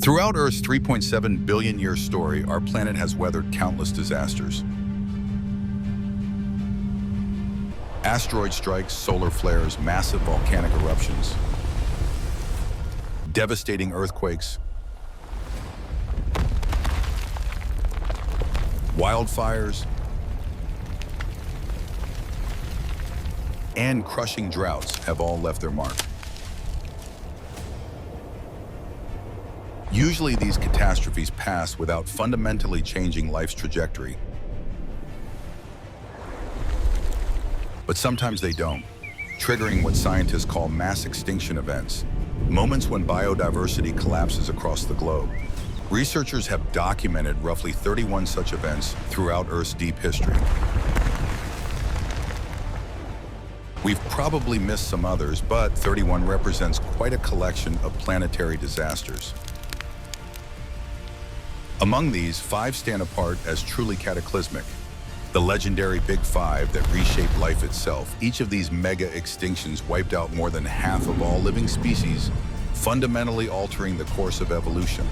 Throughout Earth's 3.7 billion year story, our planet has weathered countless disasters. Asteroid strikes, solar flares, massive volcanic eruptions, devastating earthquakes, wildfires, and crushing droughts have all left their mark. Usually these catastrophes pass without fundamentally changing life's trajectory. But sometimes they don't, triggering what scientists call mass extinction events, moments when biodiversity collapses across the globe. Researchers have documented roughly 31 such events throughout Earth's deep history. We've probably missed some others, but 31 represents quite a collection of planetary disasters. Among these, 5 stand apart as truly cataclysmic. The legendary Big Five that reshaped life itself. Each of these mega extinctions wiped out more than half of all living species, fundamentally altering the course of evolution.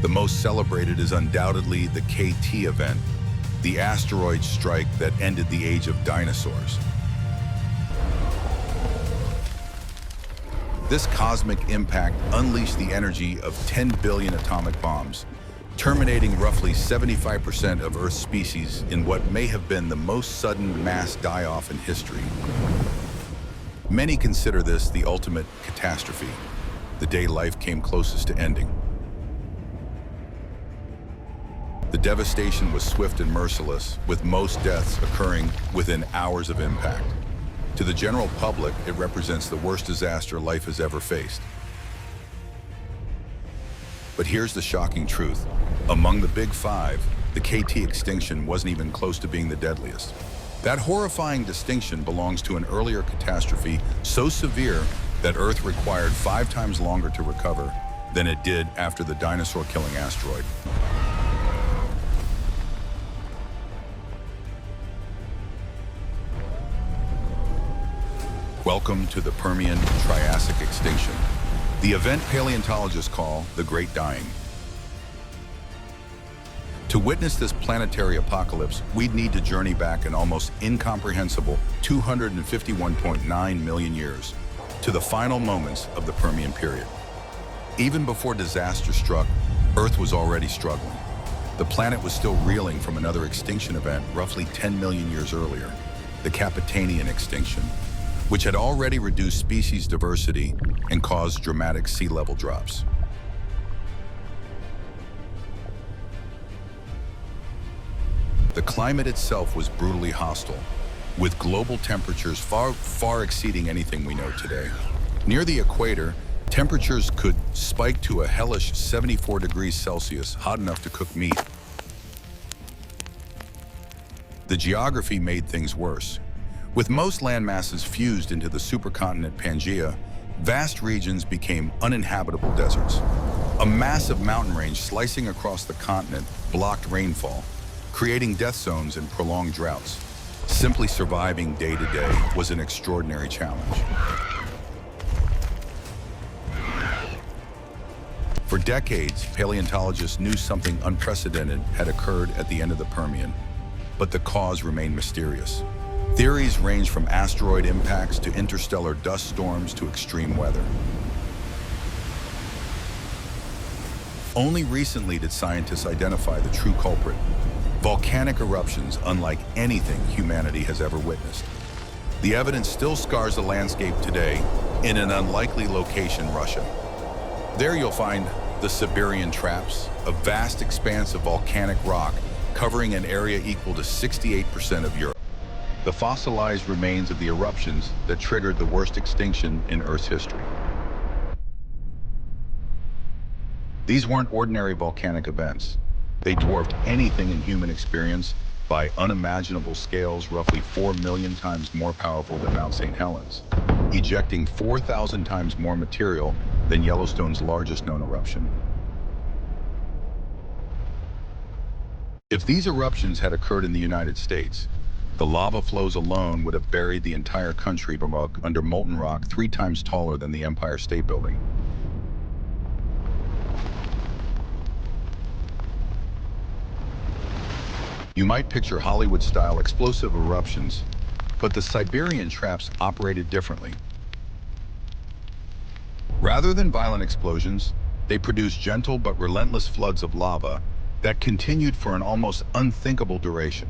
The most celebrated is undoubtedly the KT event, the asteroid strike that ended the age of dinosaurs. This cosmic impact unleashed the energy of 10 billion atomic bombs, terminating roughly 75% of Earth's species in what may have been the most sudden mass die-off in history. Many consider this the ultimate catastrophe, the day life came closest to ending. The devastation was swift and merciless, with most deaths occurring within hours of impact. To the general public, it represents the worst disaster life has ever faced. But here's the shocking truth. Among the Big Five, the KT extinction wasn't even close to being the deadliest. That horrifying distinction belongs to an earlier catastrophe so severe that Earth required 5 times longer to recover than it did after the dinosaur-killing asteroid. Welcome to the Permian-Triassic extinction, the event paleontologists call the Great Dying. To witness this planetary apocalypse, we'd need to journey back an almost incomprehensible 251.9 million years to the final moments of the Permian period. Even before disaster struck, Earth was already struggling. The planet was still reeling from another extinction event roughly 10 million years earlier, the Capetanian extinction, which had already reduced species diversity and caused dramatic sea level drops. The climate itself was brutally hostile, with global temperatures far exceeding anything we know today. Near the equator, temperatures could spike to a hellish 74 degrees Celsius, hot enough to cook meat. The geography made things worse. With most land masses fused into the supercontinent Pangaea, vast regions became uninhabitable deserts. A massive mountain range slicing across the continent blocked rainfall, creating death zones and prolonged droughts. Simply surviving day to day was an extraordinary challenge. For decades, paleontologists knew something unprecedented had occurred at the end of the Permian, but the cause remained mysterious. Theories range from asteroid impacts to interstellar dust storms to extreme weather. Only recently did scientists identify the true culprit: volcanic eruptions unlike anything humanity has ever witnessed. The evidence still scars the landscape today in an unlikely location, Russia. There you'll find the Siberian traps, a vast expanse of volcanic rock covering an area equal to 68% of Europe. The fossilized remains of the eruptions that triggered the worst extinction in Earth's history. These weren't ordinary volcanic events. They dwarfed anything in human experience by unimaginable scales, roughly 4 million times more powerful than Mount St. Helens, ejecting 4,000 times more material than Yellowstone's largest known eruption. If these eruptions had occurred in the United States, the lava flows alone would have buried the entire country under molten rock 3 times taller than the Empire State Building. You might picture Hollywood-style explosive eruptions, but the Siberian traps operated differently. Rather than violent explosions, they produced gentle but relentless floods of lava that continued for an almost unthinkable duration.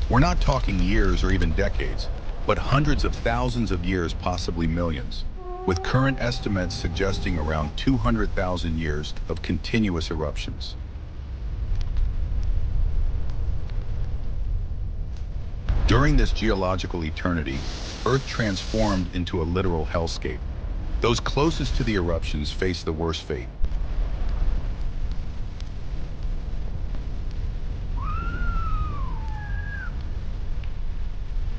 We're not talking years or even decades, but hundreds of thousands of years, possibly millions, with current estimates suggesting around 200,000 years of continuous eruptions. During this geological eternity, Earth transformed into a literal hellscape. Those closest to the eruptions faced the worst fate.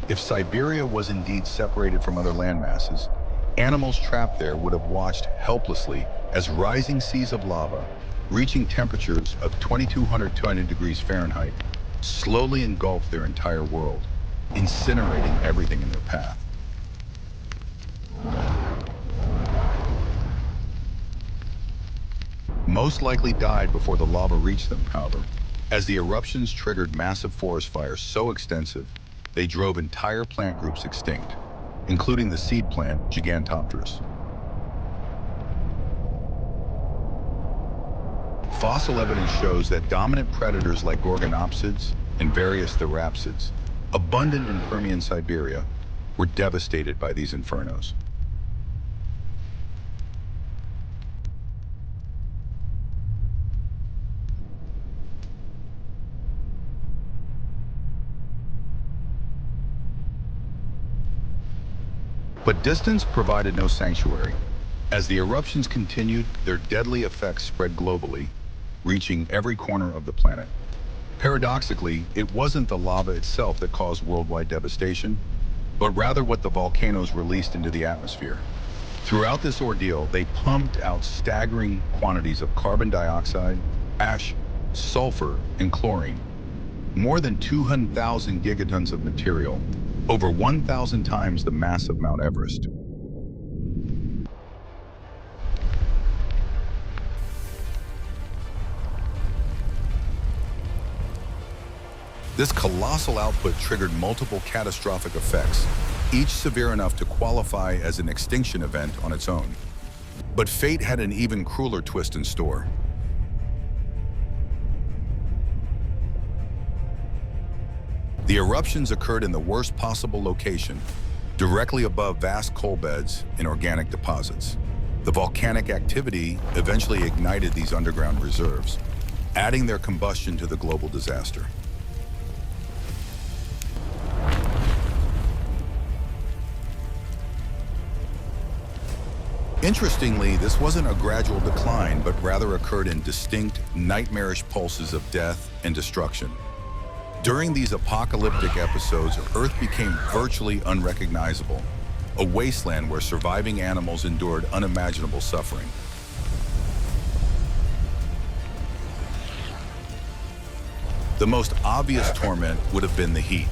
If Siberia was indeed separated from other landmasses, animals trapped there would have watched helplessly as rising seas of lava, reaching temperatures of 2,220 degrees Fahrenheit, slowly engulfed their entire world, incinerating everything in their path. Most likely died before the lava reached them, however, as the eruptions triggered massive forest fires so extensive they drove entire plant groups extinct, including the seed plant Gigantopterus. Fossil evidence shows that dominant predators like gorgonopsids and various therapsids, abundant in Permian Siberia, were devastated by these infernos. But distance provided no sanctuary. As the eruptions continued, their deadly effects spread globally, reaching every corner of the planet. Paradoxically, it wasn't the lava itself that caused worldwide devastation, but rather what the volcanoes released into the atmosphere. Throughout this ordeal, they pumped out staggering quantities of carbon dioxide, ash, sulfur, and chlorine. More than 200,000 gigatons of material, over 1,000 times the mass of Mount Everest. This colossal output triggered multiple catastrophic effects, each severe enough to qualify as an extinction event on its own. But fate had an even crueler twist in store. The eruptions occurred in the worst possible location, directly above vast coal beds and organic deposits. The volcanic activity eventually ignited these underground reserves, adding their combustion to the global disaster. Interestingly, this wasn't a gradual decline, but rather occurred in distinct, nightmarish pulses of death and destruction. During these apocalyptic episodes, Earth became virtually unrecognizable, a wasteland where surviving animals endured unimaginable suffering. The most obvious torment would have been the heat.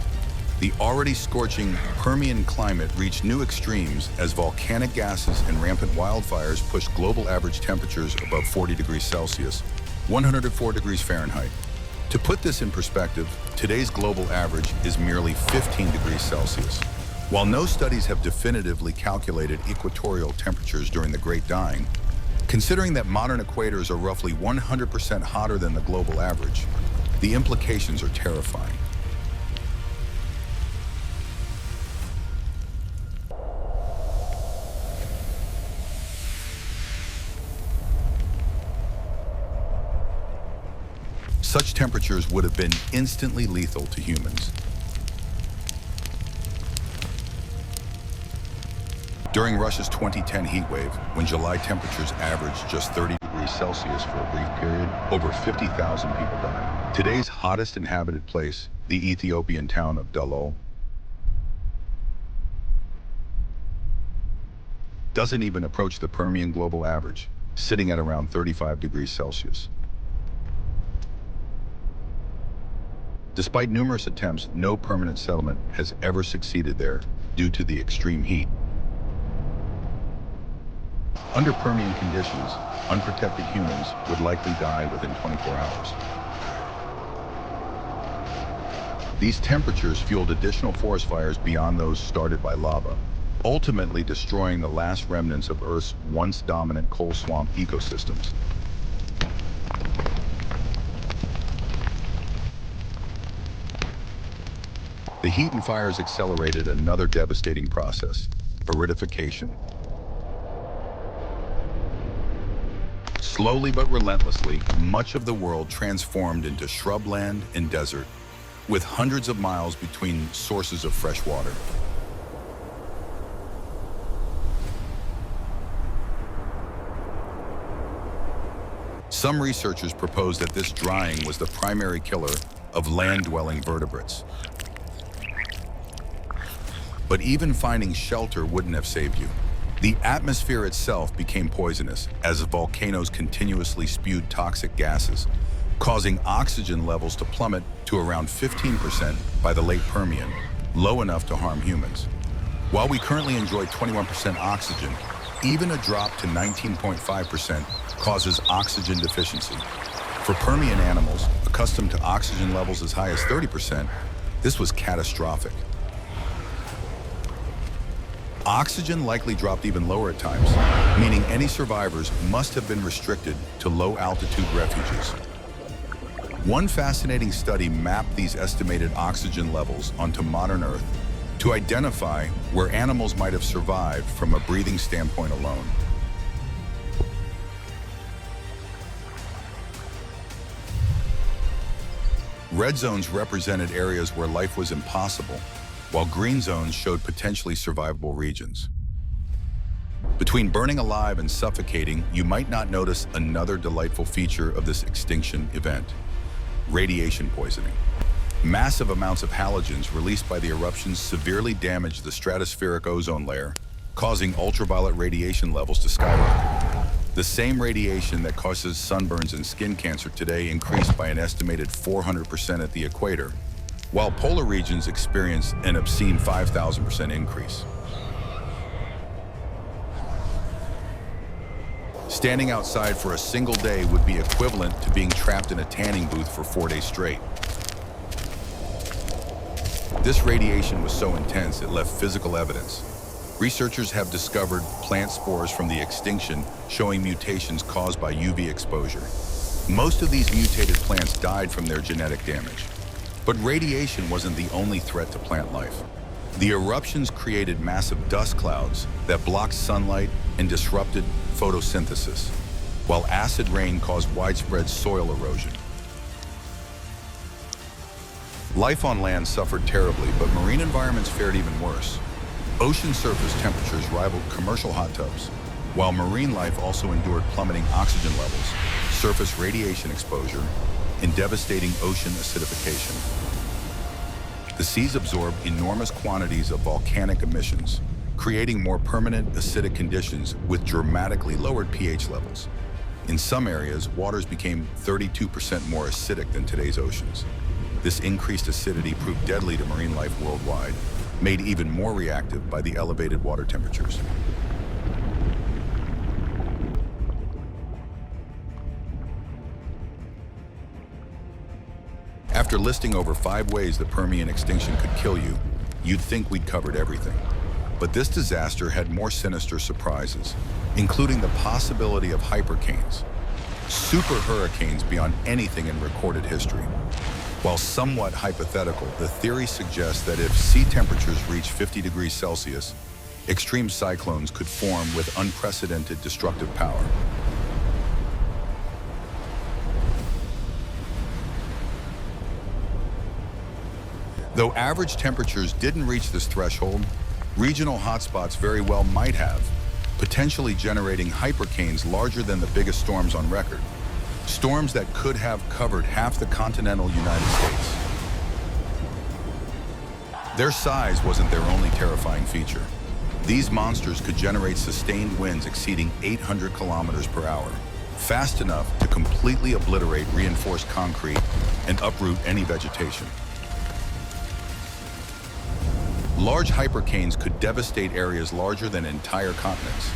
The already scorching Permian climate reached new extremes as volcanic gases and rampant wildfires pushed global average temperatures above 40 degrees Celsius, 104 degrees Fahrenheit. To put this in perspective, today's global average is merely 15 degrees Celsius. While no studies have definitively calculated equatorial temperatures during the Great Dying, considering that modern equators are roughly 100% hotter than the global average, the implications are terrifying. Such temperatures would have been instantly lethal to humans. During Russia's 2010 heatwave, when July temperatures averaged just 30 degrees Celsius for a brief period, over 50,000 people died. Today's hottest inhabited place, the Ethiopian town of Dalol, doesn't even approach the Permian global average, sitting at around 35 degrees Celsius. Despite numerous attempts, no permanent settlement has ever succeeded there due to the extreme heat. Under Permian conditions, unprotected humans would likely die within 24 hours. These temperatures fueled additional forest fires beyond those started by lava, ultimately destroying the last remnants of Earth's once dominant coal swamp ecosystems. The heat and fires accelerated another devastating process, aridification. Slowly but relentlessly, much of the world transformed into shrubland and desert, with hundreds of miles between sources of fresh water. Some researchers propose that this drying was the primary killer of land-dwelling vertebrates. But even finding shelter wouldn't have saved you. The atmosphere itself became poisonous as volcanoes continuously spewed toxic gases, causing oxygen levels to plummet to around 15% by the late Permian, low enough to harm humans. While we currently enjoy 21% oxygen, even a drop to 19.5% causes oxygen deficiency. For Permian animals, accustomed to oxygen levels as high as 30%, this was catastrophic. Oxygen likely dropped even lower at times, meaning any survivors must have been restricted to low-altitude refuges. One fascinating study mapped these estimated oxygen levels onto modern Earth to identify where animals might have survived from a breathing standpoint alone. Red zones represented areas where life was impossible, while green zones showed potentially survivable regions. Between burning alive and suffocating, you might not notice another delightful feature of this extinction event: radiation poisoning. Massive amounts of halogens released by the eruptions severely damaged the stratospheric ozone layer, causing ultraviolet radiation levels to skyrocket. The same radiation that causes sunburns and skin cancer today increased by an estimated 400% at the equator, while polar regions experienced an obscene 5,000% increase. Standing outside for a single day would be equivalent to being trapped in a tanning booth for 4 days straight. This radiation was so intense it left physical evidence. Researchers have discovered plant spores from the extinction showing mutations caused by UV exposure. Most of these mutated plants died from their genetic damage. But radiation wasn't the only threat to plant life. The eruptions created massive dust clouds that blocked sunlight and disrupted photosynthesis, while acid rain caused widespread soil erosion. Life on land suffered terribly, but marine environments fared even worse. Ocean surface temperatures rivaled commercial hot tubs, while marine life also endured plummeting oxygen levels, surface radiation exposure, and devastating ocean acidification. The seas absorb enormous quantities of volcanic emissions, creating more permanent acidic conditions with dramatically lowered pH levels. In some areas, waters became 32% more acidic than today's oceans. This increased acidity proved deadly to marine life worldwide, made even more reactive by the elevated water temperatures. After listing over 5 ways the Permian extinction could kill you, you'd think we'd covered everything. But this disaster had more sinister surprises, including the possibility of hypercanes, super hurricanes beyond anything in recorded history. While somewhat hypothetical, the theory suggests that if sea temperatures reach 50 degrees Celsius, extreme cyclones could form with unprecedented destructive power. Though average temperatures didn't reach this threshold, regional hotspots very well might have, potentially generating hypercanes larger than the biggest storms on record. Storms that could have covered half the continental United States. Their size wasn't their only terrifying feature. These monsters could generate sustained winds exceeding 800 kilometers per hour, fast enough to completely obliterate reinforced concrete and uproot any vegetation. Large hypercanes could devastate areas larger than entire continents.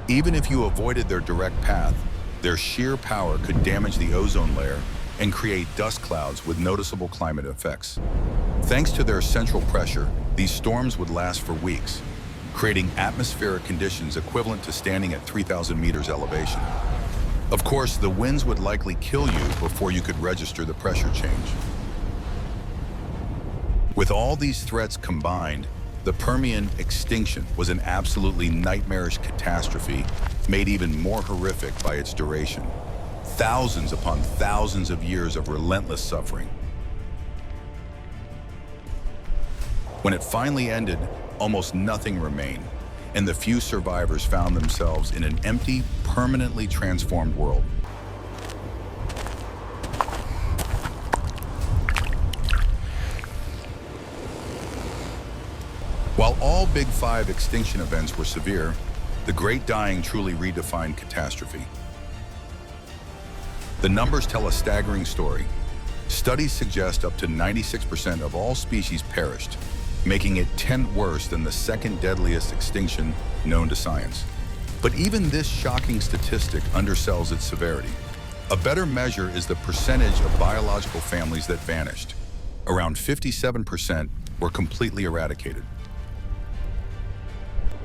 Even if you avoided their direct path, their sheer power could damage the ozone layer and create dust clouds with noticeable climate effects. Thanks to their central pressure, these storms would last for weeks, creating atmospheric conditions equivalent to standing at 3,000 meters elevation. Of course, the winds would likely kill you before you could register the pressure change. With all these threats combined, the Permian extinction was an absolutely nightmarish catastrophe, made even more horrific by its duration. Thousands upon thousands of years of relentless suffering. When it finally ended, almost nothing remained, and the few survivors found themselves in an empty, permanently transformed world. While all Big Five extinction events were severe, the Great Dying truly redefined catastrophe. The numbers tell a staggering story. Studies suggest up to 96% of all species perished, making it 10 worse than the second deadliest extinction known to science. But even this shocking statistic undersells its severity. A better measure is the percentage of biological families that vanished. Around 57% were completely eradicated.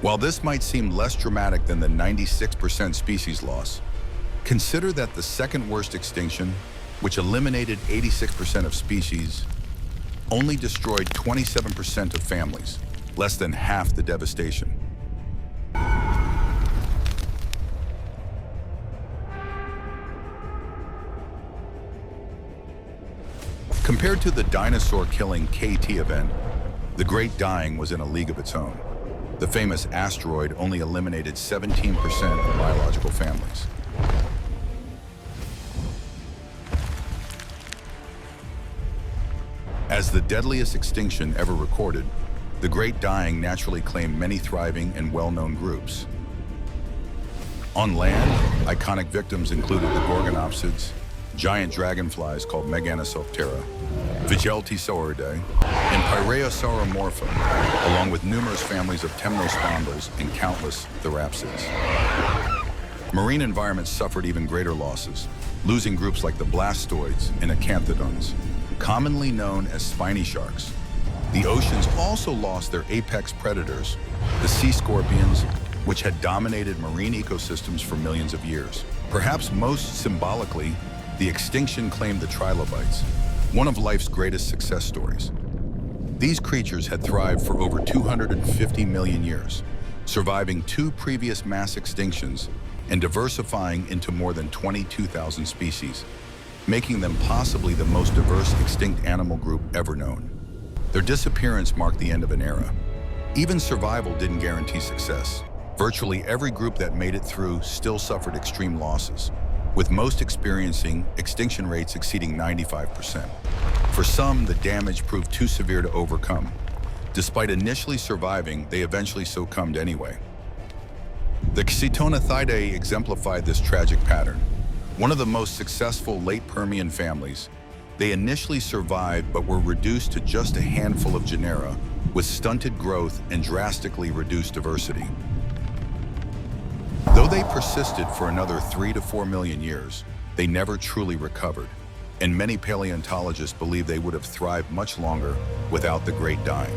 While this might seem less dramatic than the 96% species loss, consider that the second worst extinction, which eliminated 86% of species, only destroyed 27% of families, less than half the devastation. Compared to the dinosaur-killing KT event, the Great Dying was in a league of its own. The famous asteroid only eliminated 17% of biological families. As the deadliest extinction ever recorded, the Great Dying naturally claimed many thriving and well-known groups. On land, iconic victims included the Gorgonopsids, giant dragonflies called Meganosoptera, Vigeltisauridae, and Piraeosauromorpha, along with numerous families of temnospondyls and countless therapsids. Marine environments suffered even greater losses, losing groups like the blastoids and acanthodons, commonly known as spiny sharks. The oceans also lost their apex predators, the sea scorpions, which had dominated marine ecosystems for millions of years. Perhaps most symbolically, the extinction claimed the trilobites, one of life's greatest success stories. These creatures had thrived for over 250 million years, surviving 2 previous mass extinctions and diversifying into more than 22,000 species, making them possibly the most diverse extinct animal group ever known. Their disappearance marked the end of an era. Even survival didn't guarantee success. Virtually every group that made it through still suffered extreme losses, with most experiencing extinction rates exceeding 95%. For some, the damage proved too severe to overcome. Despite initially surviving, they eventually succumbed anyway. The Cetonothidae exemplified this tragic pattern. One of the most successful late Permian families, they initially survived but were reduced to just a handful of genera with stunted growth and drastically reduced diversity. Though they persisted for another 3 to 4 million years, they never truly recovered, and many paleontologists believe they would have thrived much longer without the Great Dying.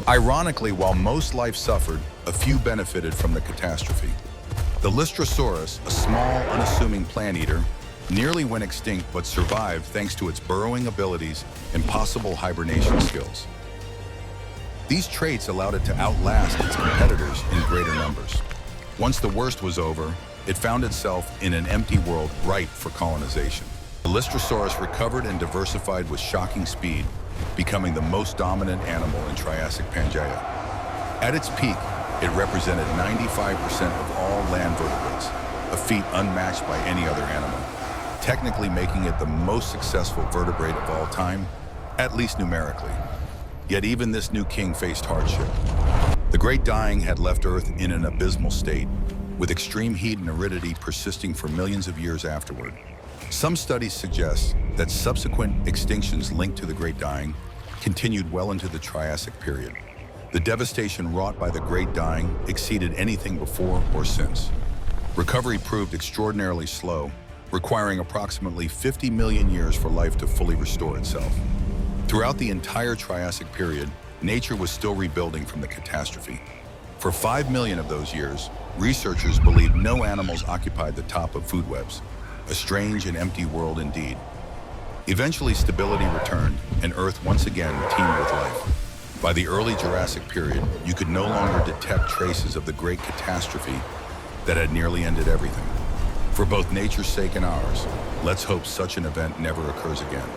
Ironically, while most life suffered, a few benefited from the catastrophe. The Lystrosaurus, a small, unassuming plant eater, nearly went extinct but survived thanks to its burrowing abilities and possible hibernation skills. These traits allowed it to outlast its competitors in greater numbers. Once the worst was over, it found itself in an empty world ripe for colonization. The Lystrosaurus recovered and diversified with shocking speed, becoming the most dominant animal in Triassic Pangaea. At its peak, it represented 95% of all land vertebrates, a feat unmatched by any other animal, technically making it the most successful vertebrate of all time, at least numerically. Yet even this new king faced hardship. The Great Dying had left Earth in an abysmal state, with extreme heat and aridity persisting for millions of years afterward. Some studies suggest that subsequent extinctions linked to the Great Dying continued well into the Triassic period. The devastation wrought by the Great Dying exceeded anything before or since. Recovery proved extraordinarily slow, requiring approximately 50 million years for life to fully restore itself. Throughout the entire Triassic period, nature was still rebuilding from the catastrophe. For 5 million of those years, researchers believed no animals occupied the top of food webs, a strange and empty world indeed. Eventually, stability returned, and Earth once again teemed with life. By the early Jurassic period, you could no longer detect traces of the great catastrophe that had nearly ended everything. For both nature's sake and ours, let's hope such an event never occurs again.